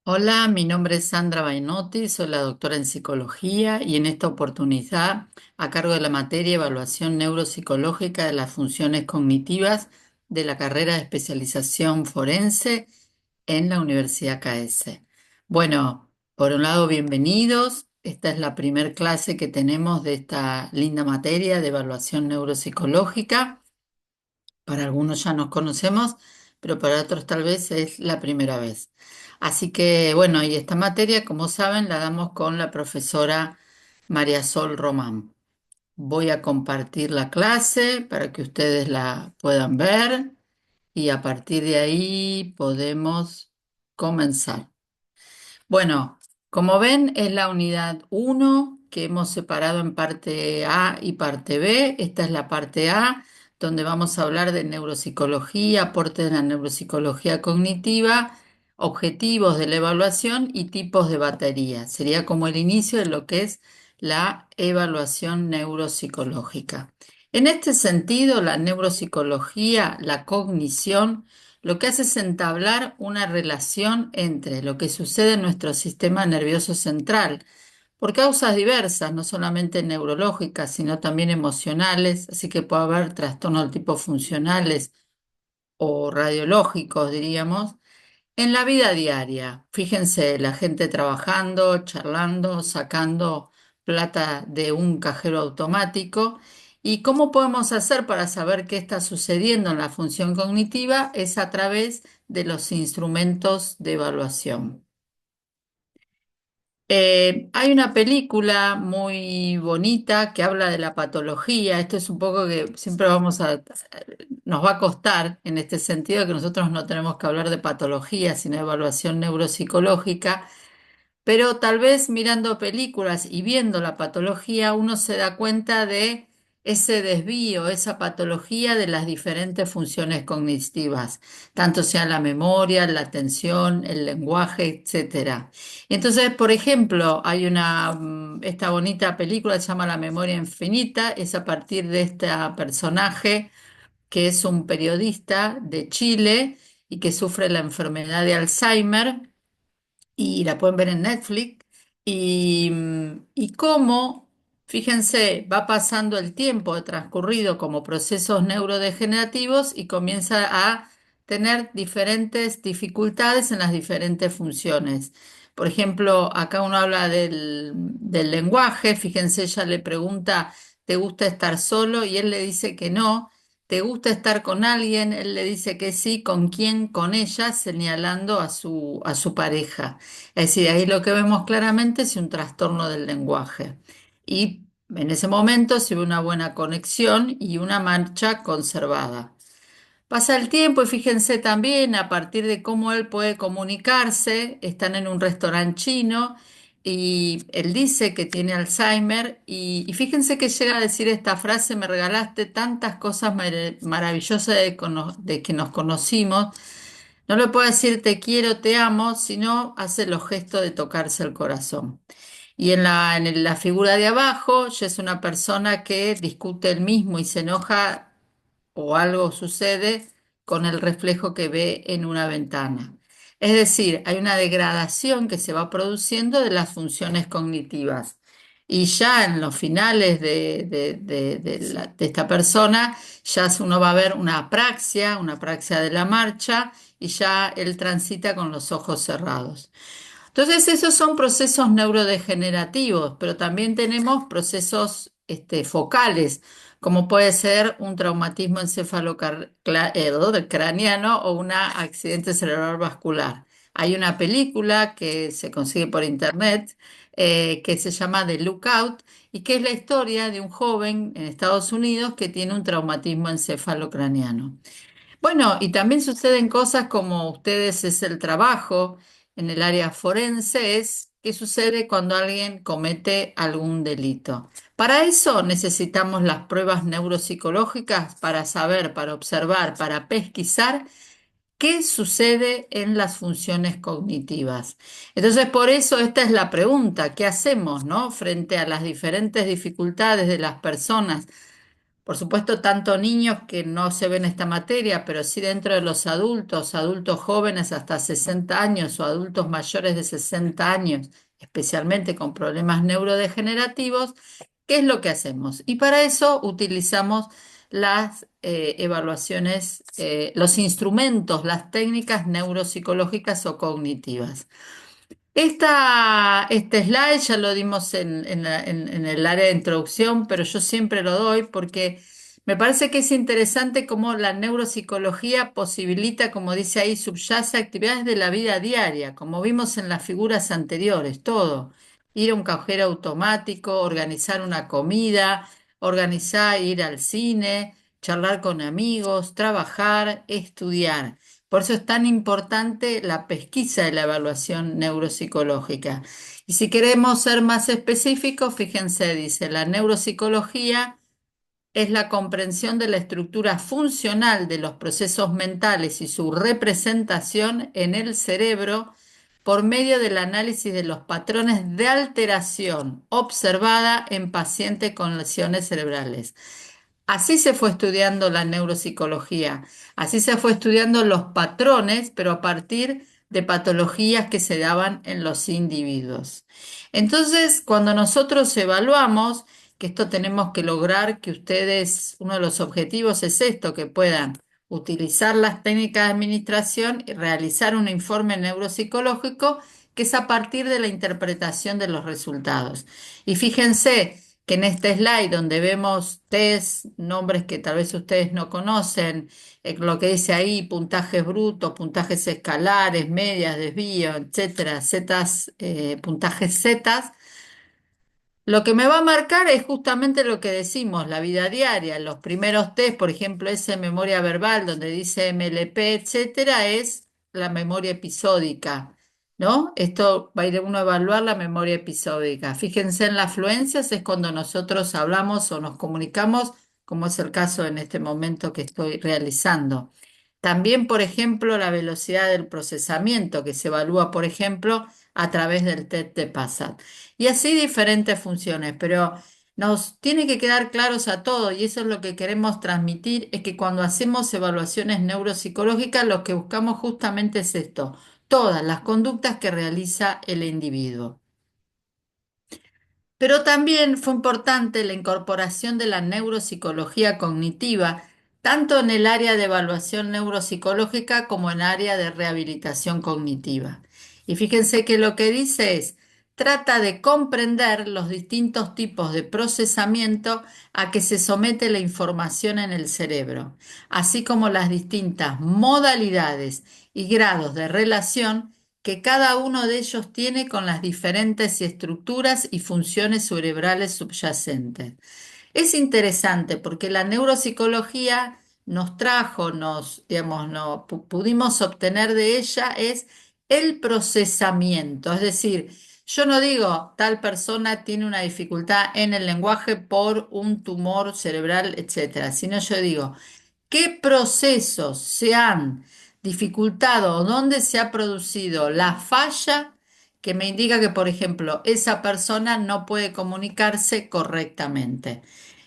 Hola, mi nombre es Sandra Bainotti, soy la doctora en psicología y en esta oportunidad a cargo de la materia Evaluación Neuropsicológica de las Funciones Cognitivas de la carrera de especialización forense en la Universidad KS. Bueno, por un lado, bienvenidos. Esta es la primer clase que tenemos de esta linda materia de evaluación neuropsicológica. Para algunos ya nos conocemos, pero para otros tal vez es la primera vez. Así que bueno, y esta materia, como saben, la damos con la profesora María Sol Román. Voy a compartir la clase para que ustedes la puedan ver y a partir de ahí podemos comenzar. Bueno, como ven, es la unidad uno que hemos separado en parte A y parte B. Esta es la parte A, donde vamos a hablar de neuropsicología, aporte de la neuropsicología cognitiva, objetivos de la evaluación y tipos de batería. Sería como el inicio de lo que es la evaluación neuropsicológica. En este sentido, la neuropsicología, la cognición, lo que hace es entablar una relación entre lo que sucede en nuestro sistema nervioso central, por causas diversas, no solamente neurológicas, sino también emocionales, así que puede haber trastornos del tipo funcionales o radiológicos, diríamos, en la vida diaria. Fíjense, la gente trabajando, charlando, sacando plata de un cajero automático. ¿Y cómo podemos hacer para saber qué está sucediendo en la función cognitiva? Es a través de los instrumentos de evaluación. Hay una película muy bonita que habla de la patología. Esto es un poco que siempre nos va a costar en este sentido que nosotros no tenemos que hablar de patología, sino de evaluación neuropsicológica. Pero tal vez mirando películas y viendo la patología, uno se da cuenta de ese desvío, esa patología de las diferentes funciones cognitivas, tanto sea la memoria, la atención, el lenguaje, etcétera. Entonces, por ejemplo, esta bonita película se llama La memoria infinita, es a partir de este personaje que es un periodista de Chile y que sufre la enfermedad de Alzheimer y la pueden ver en Netflix, y cómo, fíjense, va pasando el tiempo transcurrido como procesos neurodegenerativos y comienza a tener diferentes dificultades en las diferentes funciones. Por ejemplo, acá uno habla del lenguaje, fíjense, ella le pregunta, ¿te gusta estar solo? Y él le dice que no. ¿Te gusta estar con alguien? Él le dice que sí. ¿Con quién? Con ella, señalando a su pareja. Es decir, ahí lo que vemos claramente es un trastorno del lenguaje. Y en ese momento se ve una buena conexión y una marcha conservada. Pasa el tiempo y fíjense también a partir de cómo él puede comunicarse, están en un restaurante chino y él dice que tiene Alzheimer y fíjense que llega a decir esta frase: me regalaste tantas cosas maravillosas de que nos conocimos. No le puedo decir te quiero, te amo, sino hace los gestos de tocarse el corazón. Y en la figura de abajo ya es una persona que discute el mismo y se enoja o algo sucede con el reflejo que ve en una ventana. Es decir, hay una degradación que se va produciendo de las funciones cognitivas. Y ya en los finales de esta persona, uno va a ver una apraxia de la marcha, y ya él transita con los ojos cerrados. Entonces, esos son procesos neurodegenerativos, pero también tenemos procesos focales, como puede ser un traumatismo craneano o un accidente cerebral vascular. Hay una película que se consigue por internet, que se llama The Lookout, y que es la historia de un joven en Estados Unidos que tiene un traumatismo encefalocraniano. Bueno, y también suceden cosas como ustedes es el trabajo en el área forense, es qué sucede cuando alguien comete algún delito. Para eso necesitamos las pruebas neuropsicológicas para saber, para observar, para pesquisar qué sucede en las funciones cognitivas. Entonces, por eso esta es la pregunta: ¿qué hacemos, no? Frente a las diferentes dificultades de las personas Por supuesto, tanto niños que no se ven esta materia, pero sí dentro de los adultos, adultos jóvenes hasta 60 años o adultos mayores de 60 años, especialmente con problemas neurodegenerativos, ¿qué es lo que hacemos? Y para eso utilizamos las evaluaciones, los instrumentos, las técnicas neuropsicológicas o cognitivas. Este slide ya lo dimos en el área de introducción, pero yo siempre lo doy porque me parece que es interesante cómo la neuropsicología posibilita, como dice ahí, subyace actividades de la vida diaria, como vimos en las figuras anteriores, todo. Ir a un cajero automático, organizar una comida, organizar, ir al cine, charlar con amigos, trabajar, estudiar. Por eso es tan importante la pesquisa de la evaluación neuropsicológica. Y si queremos ser más específicos, fíjense, dice, la neuropsicología es la comprensión de la estructura funcional de los procesos mentales y su representación en el cerebro por medio del análisis de los patrones de alteración observada en pacientes con lesiones cerebrales. Así se fue estudiando la neuropsicología, así se fue estudiando los patrones, pero a partir de patologías que se daban en los individuos. Entonces, cuando nosotros evaluamos, que esto tenemos que lograr, que ustedes, uno de los objetivos es esto, que puedan utilizar las técnicas de administración y realizar un informe neuropsicológico, que es a partir de la interpretación de los resultados. Y fíjense, que en este slide donde vemos test, nombres que tal vez ustedes no conocen, lo que dice ahí, puntajes brutos, puntajes escalares, medias, desvío, etcétera, zetas, puntajes zetas, lo que me va a marcar es justamente lo que decimos, la vida diaria. Los primeros test, por ejemplo, ese memoria verbal donde dice MLP, etcétera, es la memoria episódica, ¿no? Esto va a ir uno a evaluar la memoria episódica. Fíjense en las fluencias, es cuando nosotros hablamos o nos comunicamos, como es el caso en este momento que estoy realizando. También, por ejemplo, la velocidad del procesamiento, que se evalúa, por ejemplo, a través del test de PASAT. Y así diferentes funciones, pero nos tiene que quedar claros a todos, y eso es lo que queremos transmitir, es que cuando hacemos evaluaciones neuropsicológicas, lo que buscamos justamente es esto, todas las conductas que realiza el individuo. Pero también fue importante la incorporación de la neuropsicología cognitiva, tanto en el área de evaluación neuropsicológica como en el área de rehabilitación cognitiva. Y fíjense que lo que dice es, trata de comprender los distintos tipos de procesamiento a que se somete la información en el cerebro, así como las distintas modalidades y grados de relación que cada uno de ellos tiene con las diferentes estructuras y funciones cerebrales subyacentes. Es interesante porque la neuropsicología nos trajo, digamos, pudimos obtener de ella es el procesamiento. Es decir, yo no digo tal persona tiene una dificultad en el lenguaje por un tumor cerebral, etcétera, sino yo digo, ¿qué procesos se han dificultado o dónde se ha producido la falla que me indica que, por ejemplo, esa persona no puede comunicarse correctamente?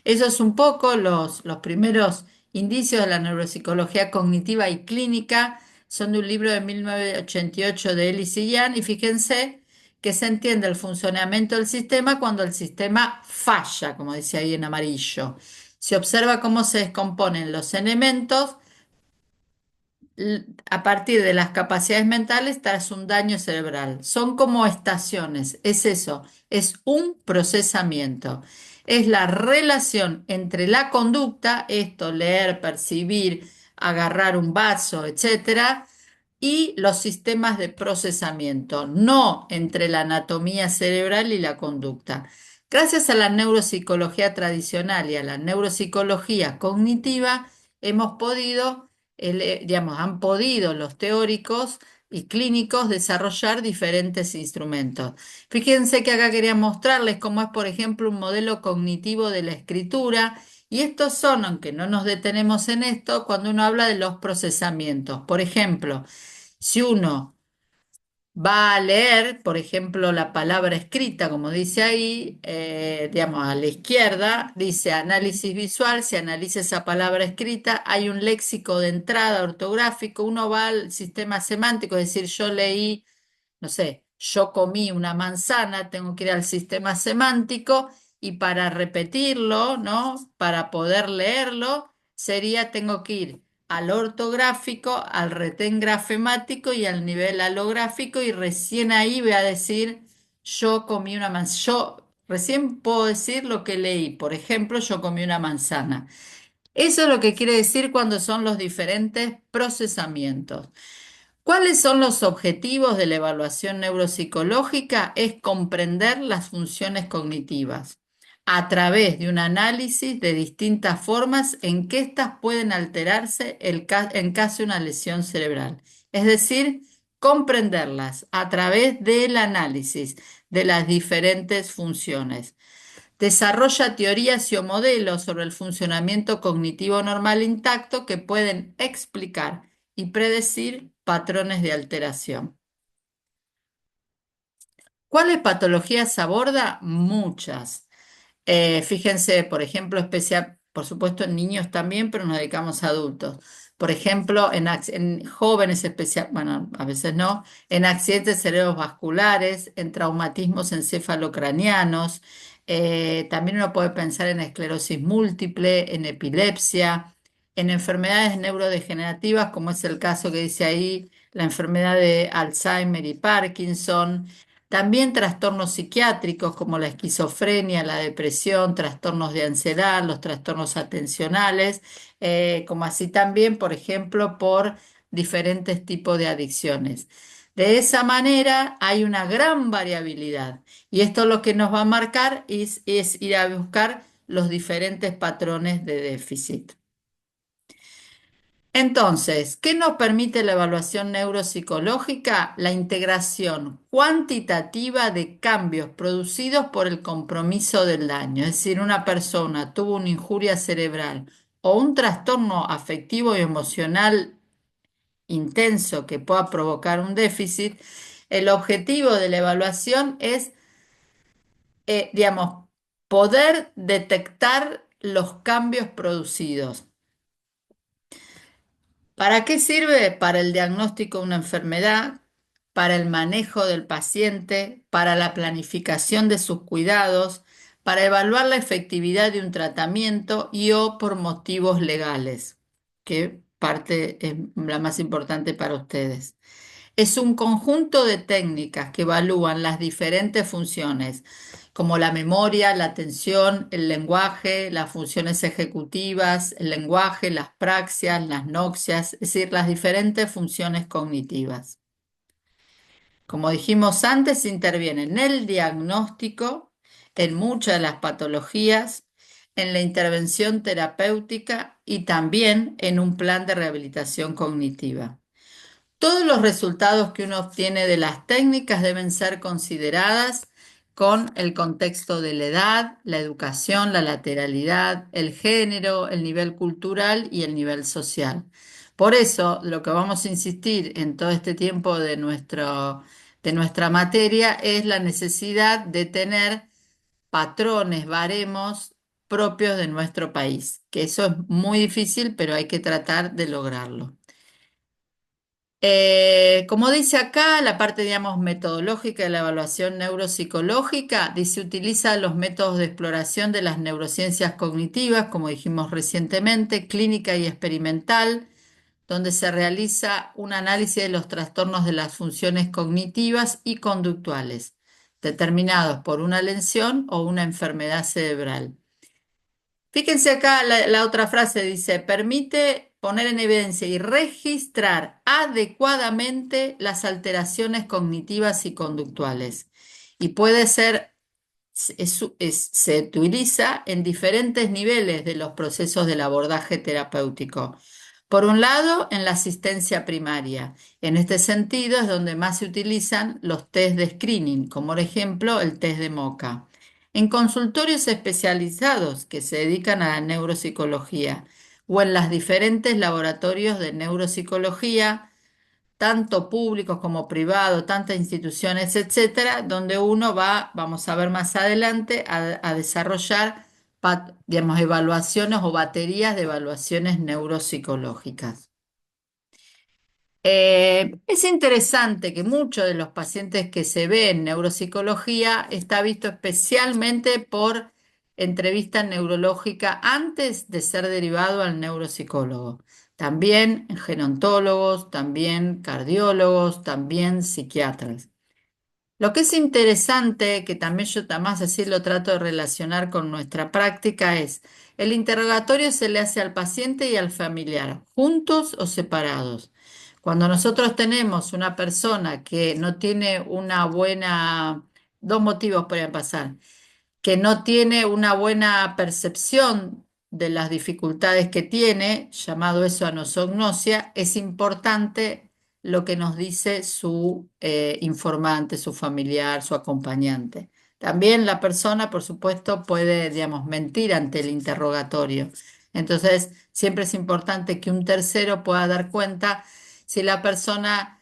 Eso es un poco los primeros indicios de la neuropsicología cognitiva y clínica. Son de un libro de 1988 de Ellis y Yan, y fíjense que se entiende el funcionamiento del sistema cuando el sistema falla, como dice ahí en amarillo. Se observa cómo se descomponen los elementos a partir de las capacidades mentales tras un daño cerebral. Son como estaciones, es eso, es un procesamiento. Es la relación entre la conducta, esto, leer, percibir, agarrar un vaso, etcétera, y los sistemas de procesamiento, no entre la anatomía cerebral y la conducta. Gracias a la neuropsicología tradicional y a la neuropsicología cognitiva, hemos podido, digamos, han podido los teóricos y clínicos desarrollar diferentes instrumentos. Fíjense que acá quería mostrarles cómo es, por ejemplo, un modelo cognitivo de la escritura. Y estos son, aunque no nos detenemos en esto, cuando uno habla de los procesamientos. Por ejemplo, si uno va a leer, por ejemplo, la palabra escrita, como dice ahí, digamos, a la izquierda, dice análisis visual, se analiza esa palabra escrita, hay un léxico de entrada ortográfico, uno va al sistema semántico, es decir, yo leí, no sé, yo comí una manzana, tengo que ir al sistema semántico y para repetirlo, ¿no? Para poder leerlo, sería, tengo que ir al ortográfico, al retén grafemático y al nivel alográfico y recién ahí voy a decir, yo comí una manzana. Yo recién puedo decir lo que leí. Por ejemplo, yo comí una manzana. Eso es lo que quiere decir cuando son los diferentes procesamientos. ¿Cuáles son los objetivos de la evaluación neuropsicológica? Es comprender las funciones cognitivas a través de un análisis de distintas formas en que éstas pueden alterarse en caso de una lesión cerebral. Es decir, comprenderlas a través del análisis de las diferentes funciones. Desarrolla teorías y o modelos sobre el funcionamiento cognitivo normal intacto que pueden explicar y predecir patrones de alteración. ¿Cuáles patologías aborda? Muchas. Fíjense, por ejemplo, especial, por supuesto en niños también, pero nos dedicamos a adultos. Por ejemplo, en jóvenes especial, bueno, a veces no, en accidentes cerebrovasculares, en traumatismos encefalocranianos, también uno puede pensar en esclerosis múltiple, en epilepsia, en enfermedades neurodegenerativas, como es el caso que dice ahí, la enfermedad de Alzheimer y Parkinson. También trastornos psiquiátricos como la esquizofrenia, la depresión, trastornos de ansiedad, los trastornos atencionales, como así también, por ejemplo, por diferentes tipos de adicciones. De esa manera hay una gran variabilidad y esto lo que nos va a marcar es ir a buscar los diferentes patrones de déficit. Entonces, ¿qué nos permite la evaluación neuropsicológica? La integración cuantitativa de cambios producidos por el compromiso del daño. Es decir, una persona tuvo una injuria cerebral o un trastorno afectivo y emocional intenso que pueda provocar un déficit. El objetivo de la evaluación es, digamos, poder detectar los cambios producidos. ¿Para qué sirve? Para el diagnóstico de una enfermedad, para el manejo del paciente, para la planificación de sus cuidados, para evaluar la efectividad de un tratamiento y o por motivos legales, que parte es la más importante para ustedes. Es un conjunto de técnicas que evalúan las diferentes funciones, como la memoria, la atención, el lenguaje, las funciones ejecutivas, el lenguaje, las praxias, las noxias, es decir, las diferentes funciones cognitivas. Como dijimos antes, interviene en el diagnóstico, en muchas de las patologías, en la intervención terapéutica y también en un plan de rehabilitación cognitiva. Todos los resultados que uno obtiene de las técnicas deben ser consideradas con el contexto de la edad, la educación, la lateralidad, el género, el nivel cultural y el nivel social. Por eso, lo que vamos a insistir en todo este tiempo de nuestra materia es la necesidad de tener patrones, baremos propios de nuestro país, que eso es muy difícil, pero hay que tratar de lograrlo. Como dice acá, la parte, digamos, metodológica de la evaluación neuropsicológica, dice, utiliza los métodos de exploración de las neurociencias cognitivas, como dijimos recientemente, clínica y experimental, donde se realiza un análisis de los trastornos de las funciones cognitivas y conductuales, determinados por una lesión o una enfermedad cerebral. Fíjense acá la otra frase, dice, permite poner en evidencia y registrar adecuadamente las alteraciones cognitivas y conductuales. Y puede ser, se utiliza en diferentes niveles de los procesos del abordaje terapéutico. Por un lado, en la asistencia primaria. En este sentido es donde más se utilizan los test de screening, como por ejemplo el test de MoCA. En consultorios especializados que se dedican a la neuropsicología o en los diferentes laboratorios de neuropsicología tanto públicos como privados, tantas instituciones, etcétera, donde uno va, vamos a ver más adelante, a desarrollar, digamos, evaluaciones o baterías de evaluaciones neuropsicológicas. Es interesante que muchos de los pacientes que se ven en neuropsicología está visto especialmente por entrevista neurológica antes de ser derivado al neuropsicólogo. También gerontólogos, también cardiólogos, también psiquiatras. Lo que es interesante, que también yo más así lo trato de relacionar con nuestra práctica, es el interrogatorio se le hace al paciente y al familiar, juntos o separados. Cuando nosotros tenemos una persona que no tiene una buena, dos motivos pueden pasar que no tiene una buena percepción de las dificultades que tiene, llamado eso anosognosia, es importante lo que nos dice su informante, su familiar, su acompañante. También la persona, por supuesto, puede, digamos, mentir ante el interrogatorio. Entonces, siempre es importante que un tercero pueda dar cuenta si la persona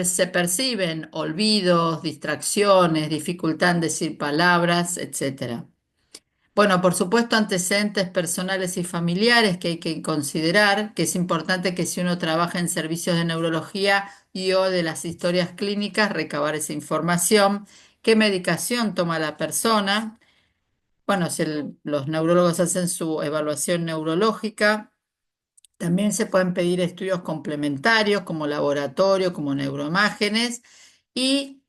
se perciben olvidos, distracciones, dificultad en decir palabras, etcétera. Bueno, por supuesto, antecedentes personales y familiares que hay que considerar, que es importante que si uno trabaja en servicios de neurología y o de las historias clínicas, recabar esa información, qué medicación toma la persona. Bueno, si los neurólogos hacen su evaluación neurológica, también se pueden pedir estudios complementarios como laboratorio, como neuroimágenes y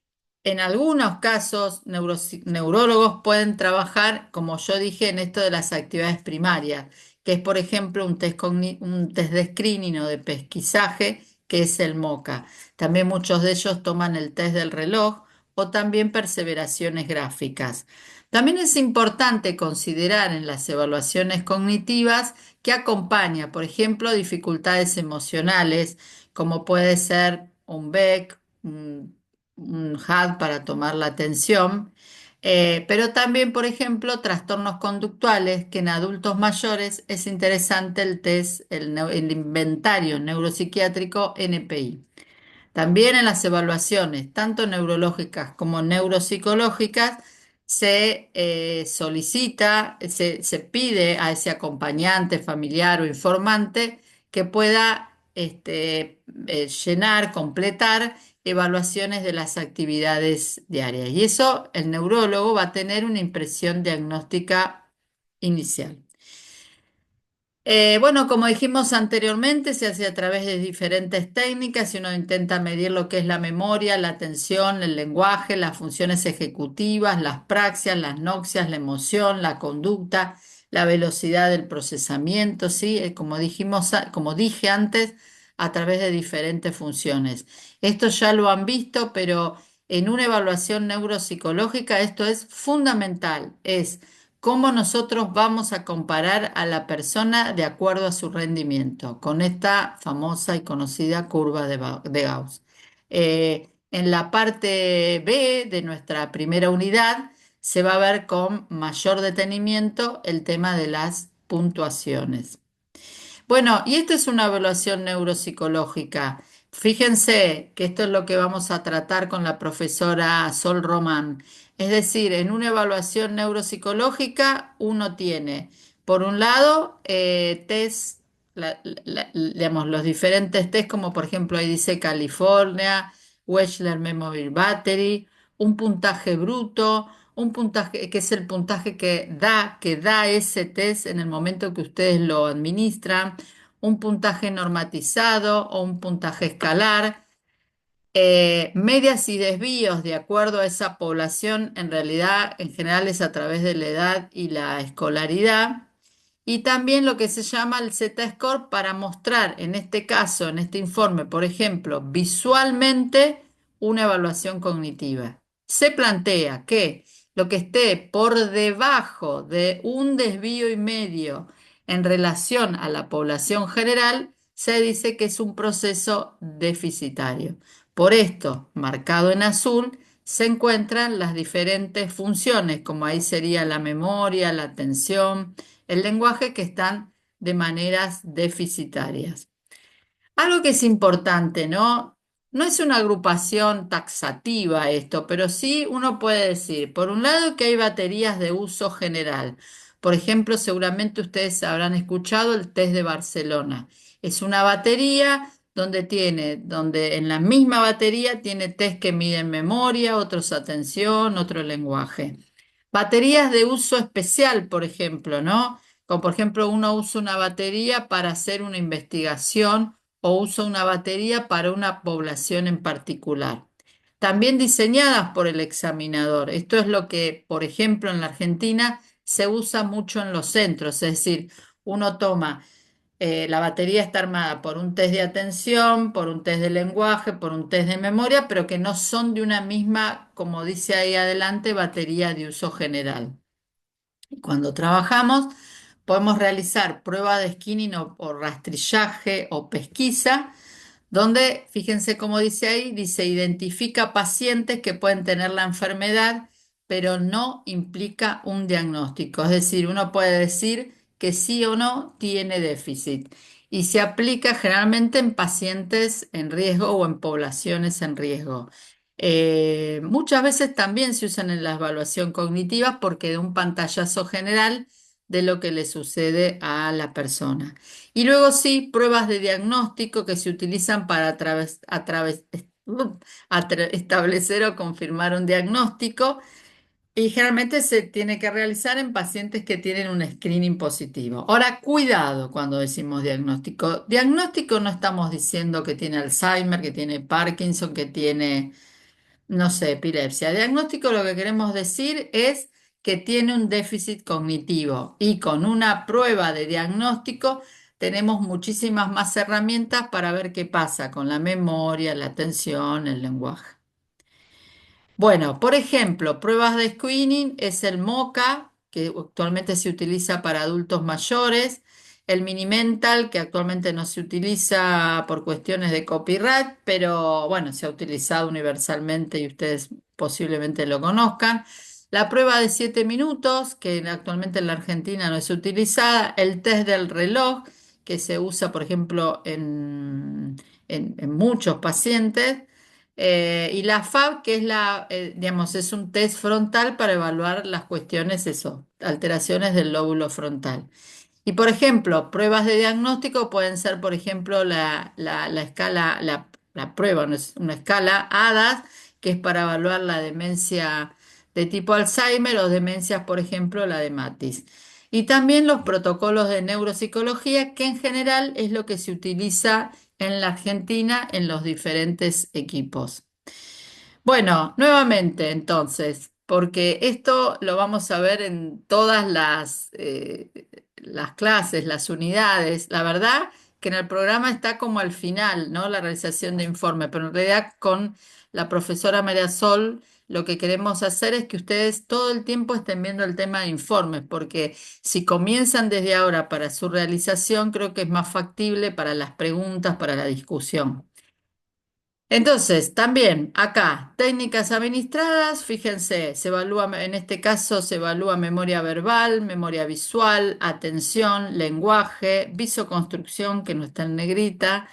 en algunos casos neurólogos pueden trabajar, como yo dije, en esto de las actividades primarias, que es por ejemplo un test de screening o de pesquisaje, que es el MOCA. También muchos de ellos toman el test del reloj o también perseveraciones gráficas. También es importante considerar en las evaluaciones cognitivas que acompaña, por ejemplo, dificultades emocionales, como puede ser un BEC, un HAD para tomar la atención, pero también, por ejemplo, trastornos conductuales, que en adultos mayores es interesante el test, el inventario neuropsiquiátrico NPI. También en las evaluaciones, tanto neurológicas como neuropsicológicas, se solicita, se pide a ese acompañante familiar o informante que pueda llenar, completar evaluaciones de las actividades diarias. Y eso el neurólogo va a tener una impresión diagnóstica inicial. Bueno, como dijimos anteriormente, se hace a través de diferentes técnicas y uno intenta medir lo que es la memoria, la atención, el lenguaje, las funciones ejecutivas, las praxias, las noxias, la emoción, la conducta, la velocidad del procesamiento, ¿sí? Como dijimos, como dije antes, a través de diferentes funciones. Esto ya lo han visto, pero en una evaluación neuropsicológica esto es fundamental, es cómo nosotros vamos a comparar a la persona de acuerdo a su rendimiento, con esta famosa y conocida curva de Gauss. En la parte B de nuestra primera unidad se va a ver con mayor detenimiento el tema de las puntuaciones. Bueno, y esto es una evaluación neuropsicológica. Fíjense que esto es lo que vamos a tratar con la profesora Sol Román. Es decir, en una evaluación neuropsicológica uno tiene, por un lado, test, digamos, los diferentes test, como por ejemplo ahí dice California, Wechsler Memory Battery, un puntaje bruto, un puntaje que es el puntaje que da ese test en el momento que ustedes lo administran, un puntaje normatizado o un puntaje escalar, medias y desvíos de acuerdo a esa población, en realidad en general es a través de la edad y la escolaridad, y también lo que se llama el Z-score para mostrar, en este caso, en este informe, por ejemplo, visualmente una evaluación cognitiva. Se plantea que lo que esté por debajo de un desvío y medio en relación a la población general, se dice que es un proceso deficitario. Por esto, marcado en azul, se encuentran las diferentes funciones, como ahí sería la memoria, la atención, el lenguaje, que están de maneras deficitarias. Algo que es importante, ¿no? No es una agrupación taxativa esto, pero sí uno puede decir, por un lado, que hay baterías de uso general. Por ejemplo, seguramente ustedes habrán escuchado el test de Barcelona. Es una batería donde en la misma batería tiene test que miden memoria, otros atención, otro lenguaje. Baterías de uso especial, por ejemplo, ¿no? Como por ejemplo, uno usa una batería para hacer una investigación o usa una batería para una población en particular. También diseñadas por el examinador. Esto es lo que, por ejemplo, en la Argentina se usa mucho en los centros, es decir, uno toma, la batería está armada por un test de atención, por un test de lenguaje, por un test de memoria, pero que no son de una misma, como dice ahí adelante, batería de uso general. Cuando trabajamos, podemos realizar prueba de skinning o rastrillaje o pesquisa donde, fíjense cómo dice ahí, dice identifica pacientes que pueden tener la enfermedad, pero no implica un diagnóstico. Es decir, uno puede decir que sí o no tiene déficit y se aplica generalmente en pacientes en riesgo o en poblaciones en riesgo. Muchas veces también se usan en la evaluación cognitiva porque da un pantallazo general de lo que le sucede a la persona. Y luego sí, pruebas de diagnóstico que se utilizan para establecer o confirmar un diagnóstico y generalmente se tiene que realizar en pacientes que tienen un screening positivo. Ahora, cuidado cuando decimos diagnóstico. Diagnóstico no estamos diciendo que tiene Alzheimer, que tiene Parkinson, que tiene no sé, epilepsia. Diagnóstico lo que queremos decir es que tiene un déficit cognitivo y con una prueba de diagnóstico tenemos muchísimas más herramientas para ver qué pasa con la memoria, la atención, el lenguaje. Bueno, por ejemplo, pruebas de screening es el MoCA, que actualmente se utiliza para adultos mayores, el Minimental, que actualmente no se utiliza por cuestiones de copyright, pero bueno, se ha utilizado universalmente y ustedes posiblemente lo conozcan. La prueba de 7 minutos, que actualmente en la Argentina no es utilizada, el test del reloj, que se usa, por ejemplo, en muchos pacientes. Y la FAB, que es digamos, es un test frontal para evaluar las cuestiones, eso, alteraciones del lóbulo frontal. Y por ejemplo, pruebas de diagnóstico pueden ser, por ejemplo, la escala, la prueba, no es una escala ADAS, que es para evaluar la demencia de tipo Alzheimer o demencias, por ejemplo, la de Matis. Y también los protocolos de neuropsicología, que en general es lo que se utiliza en la Argentina en los diferentes equipos. Bueno, nuevamente entonces, porque esto lo vamos a ver en todas las clases, las unidades. La verdad que en el programa está como al final, ¿no? La realización de informe, pero en realidad con la profesora María Sol lo que queremos hacer es que ustedes todo el tiempo estén viendo el tema de informes, porque si comienzan desde ahora para su realización, creo que es más factible para las preguntas, para la discusión. Entonces, también acá, técnicas administradas, fíjense, se evalúa, en este caso se evalúa memoria verbal, memoria visual, atención, lenguaje, visoconstrucción, que no está en negrita,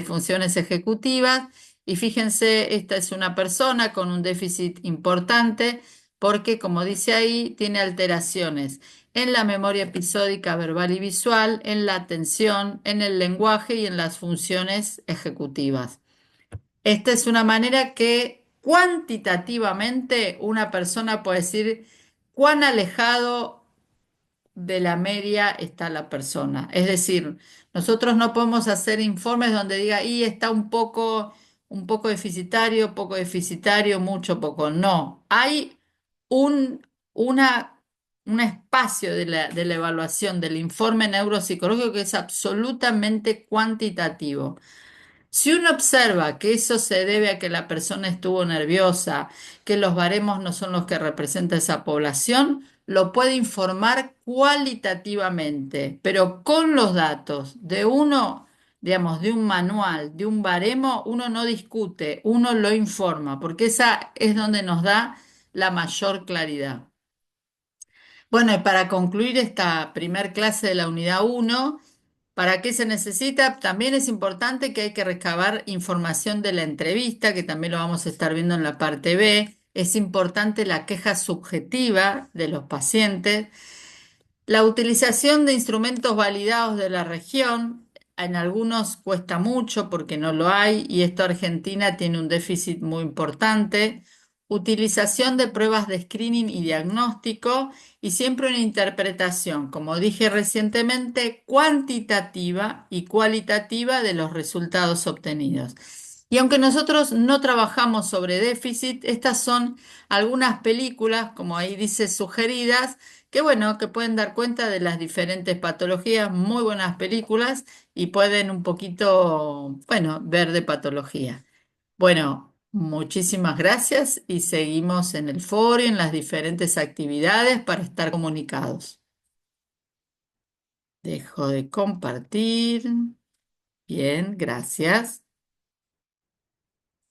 funciones ejecutivas. Y fíjense, esta es una persona con un déficit importante porque, como dice ahí, tiene alteraciones en la memoria episódica verbal y visual, en la atención, en el lenguaje y en las funciones ejecutivas. Esta es una manera que cuantitativamente una persona puede decir cuán alejado de la media está la persona. Es decir, nosotros no podemos hacer informes donde diga, y está poco deficitario, mucho, poco. No, hay un, una, un espacio de la evaluación del informe neuropsicológico que es absolutamente cuantitativo. Si uno observa que eso se debe a que la persona estuvo nerviosa, que los baremos no son los que representa esa población, lo puede informar cualitativamente, pero con los datos de uno, digamos, de un manual, de un baremo, uno no discute, uno lo informa, porque esa es donde nos da la mayor claridad. Bueno, y para concluir esta primer clase de la unidad 1. ¿Para qué se necesita? También es importante que hay que recabar información de la entrevista, que también lo vamos a estar viendo en la parte B. Es importante la queja subjetiva de los pacientes. La utilización de instrumentos validados de la región, en algunos cuesta mucho porque no lo hay y esto Argentina tiene un déficit muy importante. Utilización de pruebas de screening y diagnóstico y siempre una interpretación, como dije recientemente, cuantitativa y cualitativa de los resultados obtenidos. Y aunque nosotros no trabajamos sobre déficit, estas son algunas películas, como ahí dice, sugeridas que bueno, que pueden dar cuenta de las diferentes patologías, muy buenas películas y pueden un poquito, bueno, ver de patología. Bueno, muchísimas gracias y seguimos en el foro y en las diferentes actividades para estar comunicados. Dejo de compartir. Bien, gracias.